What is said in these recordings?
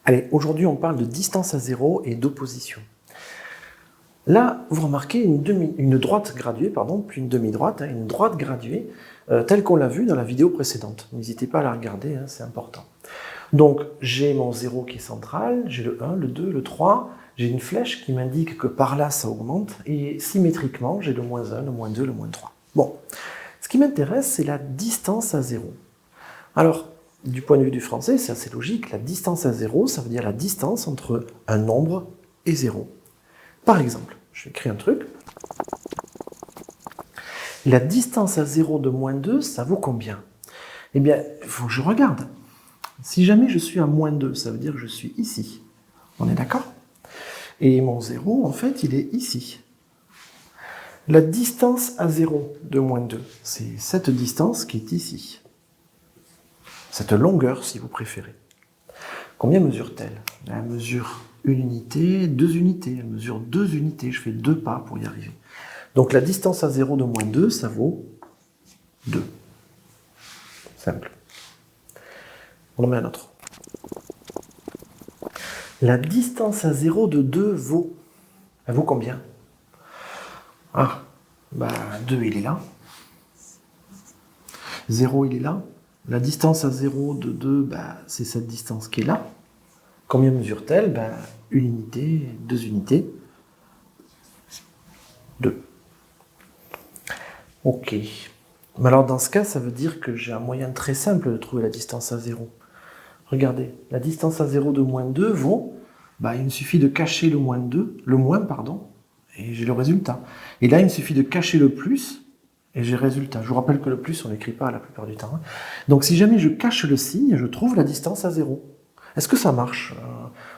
Allez, aujourd'hui on parle de distance à zéro et d'opposition. Là, vous remarquez une droite graduée, plus une demi-droite, une droite graduée, telle qu'on l'a vu dans la vidéo précédente. N'hésitez pas à la regarder, c'est important. Donc, j'ai mon 0 qui est central, j'ai le 1, le 2, le 3, j'ai une flèche qui m'indique que par là, ça augmente, et symétriquement, j'ai le moins 1, le moins 2, le moins 3. Bon, ce qui m'intéresse, c'est la distance à 0. Alors, du point de vue du français, c'est assez logique, la distance à 0, ça veut dire la distance entre un nombre et 0. Par exemple, je vais écrire un truc. La distance à 0 de moins 2, ça vaut combien? Eh bien, il faut que je regarde. Si jamais je suis à moins 2, ça veut dire que je suis ici. On est d'accord? Et mon 0, en fait, il est ici. La distance à 0 de moins 2, c'est cette distance qui est ici. Cette longueur, si vous préférez. Combien mesure-t-elle? Elle mesure une unité, 2 unités. Elle mesure 2 unités. Je fais 2 pas pour y arriver. Donc la distance à 0 de moins 2, ça vaut 2. Simple. On en met un autre. La distance à 0 de 2 vaut... Elle vaut combien? 2, il est là. 0, il est là. La distance à 0 de 2, c'est cette distance qui est là. Combien mesure-t-elle? Une unité, 2 unités. 2. Ok. Mais alors dans ce cas, ça veut dire que j'ai un moyen très simple de trouver la distance à 0. Regardez, la distance à 0 de moins 2 vaut... il me suffit de cacher le moins, et j'ai le résultat. Et là, il me suffit de cacher le plus, et j'ai le résultat. Je vous rappelle que le plus, on ne l'écrit pas la plupart du temps. Donc si jamais je cache le signe, je trouve la distance à 0. Est-ce que ça marche?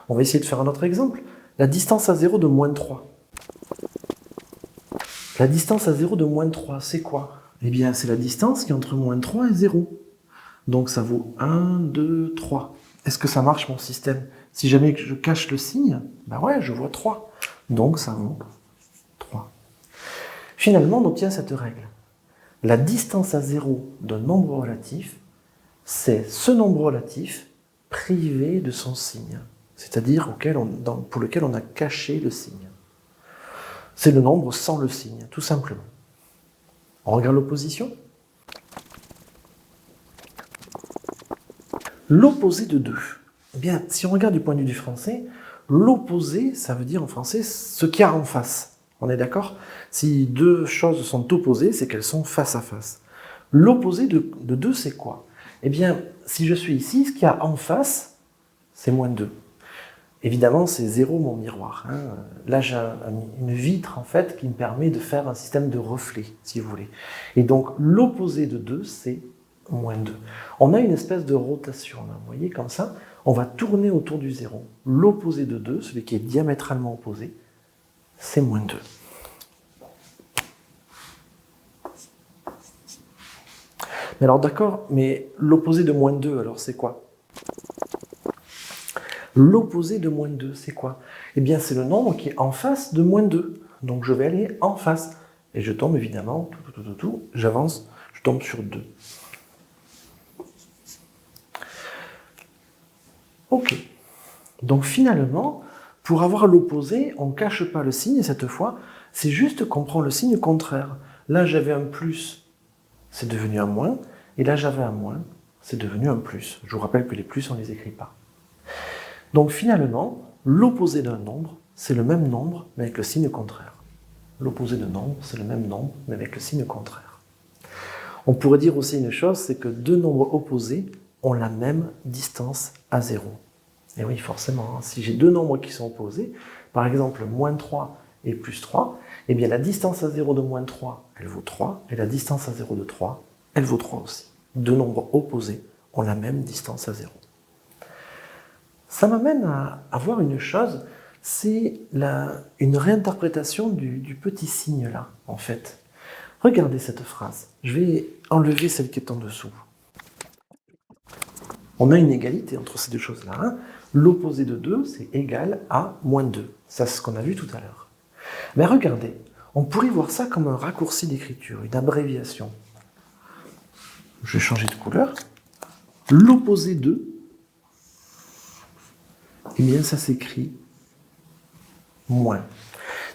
On va essayer de faire un autre exemple. La distance à 0 de moins 3. La distance à 0 de moins 3, c'est quoi? Eh bien, c'est la distance qui est entre moins 3 et 0. Donc ça vaut 1, 2, 3. Est-ce que ça marche mon système? Si jamais je cache le signe, ouais, je vois 3. Donc ça vaut 3. Finalement, on obtient cette règle. La distance à 0 d'un nombre relatif, c'est ce nombre relatif privé de son signe, c'est-à-dire pour lequel on a caché le signe. C'est le nombre sans le signe, tout simplement. On regarde l'opposition. L'opposé de 2. Eh bien, si on regarde du point de vue du français, l'opposé, ça veut dire en français ce qu'il y a en face. On est d'accord? Si deux choses sont opposées, c'est qu'elles sont face à face. L'opposé de 2, c'est quoi? Eh bien, si je suis ici, ce qu'il y a en face, c'est moins 2. Évidemment, c'est 0 mon miroir. Là, j'ai une vitre, en fait, qui me permet de faire un système de reflet, si vous voulez. Et donc, l'opposé de 2, c'est moins 2. On a une espèce de rotation, là, vous voyez, comme ça. On va tourner autour du 0. L'opposé de 2, celui qui est diamétralement opposé, c'est moins 2. Mais alors, d'accord, mais l'opposé de moins 2, alors c'est quoi? L'opposé de moins 2, c'est quoi? Eh bien, c'est le nombre qui est en face de moins 2. Donc, je vais aller en face. Et je tombe, évidemment, j'avance, je tombe sur 2. Ok. Donc, finalement, pour avoir l'opposé, on ne cache pas le signe, cette fois, c'est juste qu'on prend le signe contraire. Là, j'avais un plus, c'est devenu un moins. Et là, j'avais un moins, c'est devenu un plus. Je vous rappelle que les plus, on ne les écrit pas. Donc finalement, l'opposé d'un nombre, c'est le même nombre, mais avec le signe contraire. L'opposé d'un nombre, c'est le même nombre, mais avec le signe contraire. On pourrait dire aussi une chose, c'est que deux nombres opposés ont la même distance à 0. Et oui, forcément, si j'ai deux nombres qui sont opposés, par exemple, moins 3 et plus 3, eh bien la distance à 0 de moins 3, elle vaut 3, et la distance à 0 de 3, elle vaut 3 aussi. Deux nombres opposés ont la même distance à 0. Ça m'amène à voir une chose, c'est une réinterprétation du petit signe là, en fait. Regardez cette phrase. Je vais enlever celle qui est en dessous. On a une égalité entre ces deux choses-là. L'opposé de 2, c'est égal à moins 2. Ça, c'est ce qu'on a vu tout à l'heure. Mais regardez, on pourrait voir ça comme un raccourci d'écriture, une abréviation. Je vais changer de couleur. L'opposé de eh bien ça s'écrit moins.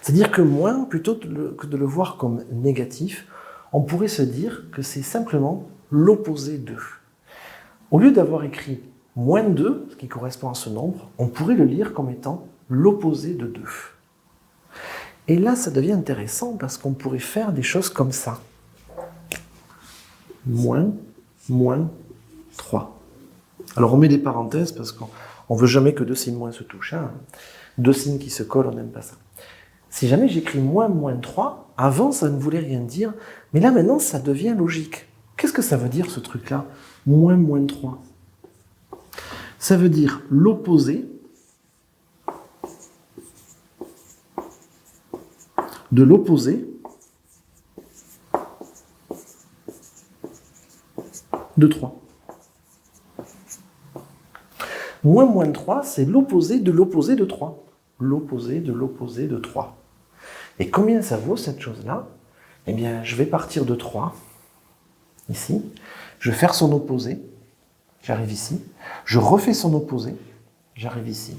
C'est-à-dire que moins, plutôt que de le voir comme négatif, on pourrait se dire que c'est simplement l'opposé de. Au lieu d'avoir écrit moins 2, ce qui correspond à ce nombre, on pourrait le lire comme étant l'opposé de 2. Et là, ça devient intéressant parce qu'on pourrait faire des choses comme ça. Moins 3. Alors on met des parenthèses parce qu'on ne veut jamais que deux signes moins se touchent. Hein. Deux signes qui se collent, on n'aime pas ça. Si jamais j'écris moins 3, avant ça ne voulait rien dire, mais là maintenant ça devient logique. Qu'est-ce que ça veut dire ce truc-là? Moins 3. Ça veut dire l'opposé de l'opposé de 3. Moins 3, c'est l'opposé de l'opposé de 3. L'opposé de l'opposé de 3. Et combien ça vaut cette chose-là? Eh bien, je vais partir de 3, ici. Je vais faire son opposé, j'arrive ici. Je refais son opposé, j'arrive ici.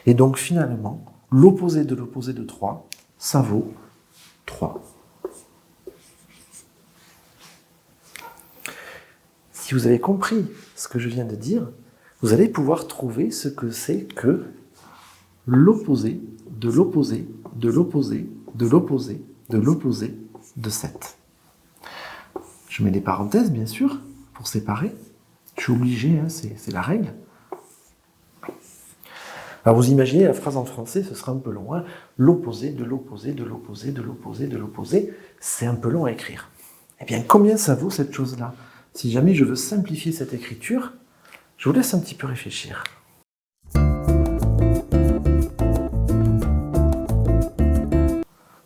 Et donc, finalement, l'opposé de 3, ça vaut 3. Si vous avez compris ce que je viens de dire, vous allez pouvoir trouver ce que c'est que l'opposé de l'opposé de l'opposé de l'opposé de l'opposé de 7. Je mets des parenthèses, bien sûr, pour séparer. Je suis obligé, hein, c'est la règle. Alors vous imaginez la phrase en français, ce sera un peu long. Hein. L'opposé de l'opposé de l'opposé de l'opposé de l'opposé, c'est un peu long à écrire. Eh bien, combien ça vaut cette chose-là? Si jamais je veux simplifier cette écriture, je vous laisse un petit peu réfléchir.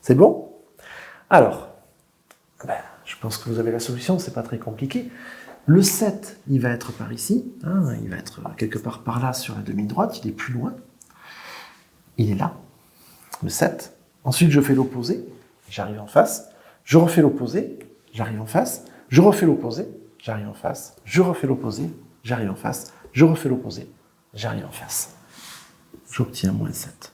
C'est bon? Alors, je pense que vous avez la solution, c'est pas très compliqué. Le 7, il va être par ici, hein, il va être quelque part par là sur la demi-droite, il est plus loin. Il est là, le 7. Ensuite, je fais l'opposé, j'arrive en face. Je refais l'opposé, j'arrive en face. Je refais l'opposé, j'arrive en face. Je refais l'opposé, j'arrive en face. Je refais l'opposé, j'arrive en face. J'obtiens moins 7.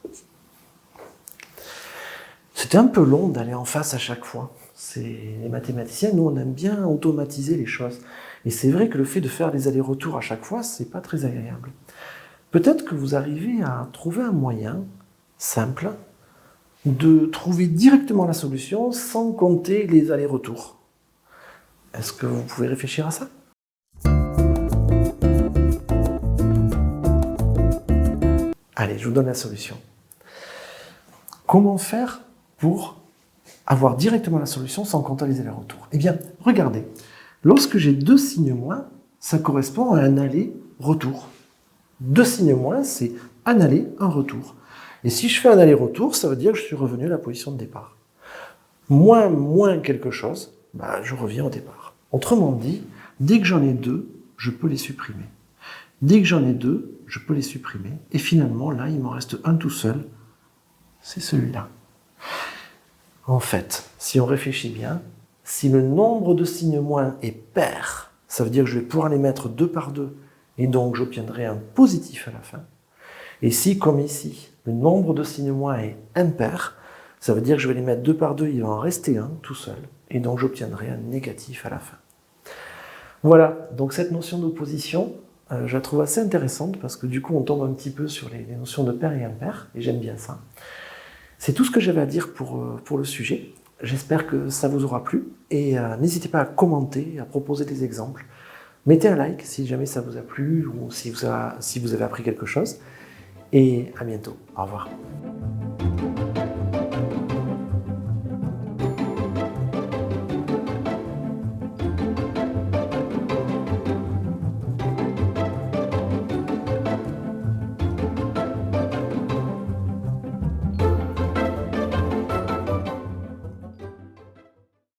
C'était un peu long d'aller en face à chaque fois. Les mathématiciens, nous, on aime bien automatiser les choses. Et c'est vrai que le fait de faire les allers-retours à chaque fois, c'est pas très agréable. Peut-être que vous arrivez à trouver un moyen simple de trouver directement la solution sans compter les allers-retours. Est-ce que vous pouvez réfléchir à ça? Allez, je vous donne la solution. Comment faire pour avoir directement la solution sans compter les allers-retours? Eh bien, regardez, lorsque j'ai deux signes moins, ça correspond à un aller-retour. Deux signes moins, c'est un aller, un retour. Et si je fais un aller-retour, ça veut dire que je suis revenu à la position de départ. Moins quelque chose, je reviens au départ. Autrement dit, dès que j'en ai deux, je peux les supprimer. Dès que j'en ai deux, je peux les supprimer. Et finalement, là, il m'en reste un tout seul, c'est celui-là. En fait, si on réfléchit bien, si le nombre de signes moins est pair, ça veut dire que je vais pouvoir les mettre deux par deux, et donc j'obtiendrai un positif à la fin. Et si, comme ici, le nombre de signes moins est impair, ça veut dire que je vais les mettre deux par deux, il va en rester un tout seul, et donc j'obtiendrai un négatif à la fin. Voilà, donc cette notion d'opposition, je la trouve assez intéressante, parce que du coup on tombe un petit peu sur les notions de pair et impair, et j'aime bien ça. C'est tout ce que j'avais à dire pour le sujet. J'espère que ça vous aura plu, et n'hésitez pas à commenter, à proposer des exemples. Mettez un like si jamais ça vous a plu, ou si vous avez appris quelque chose. Et à bientôt. Au revoir.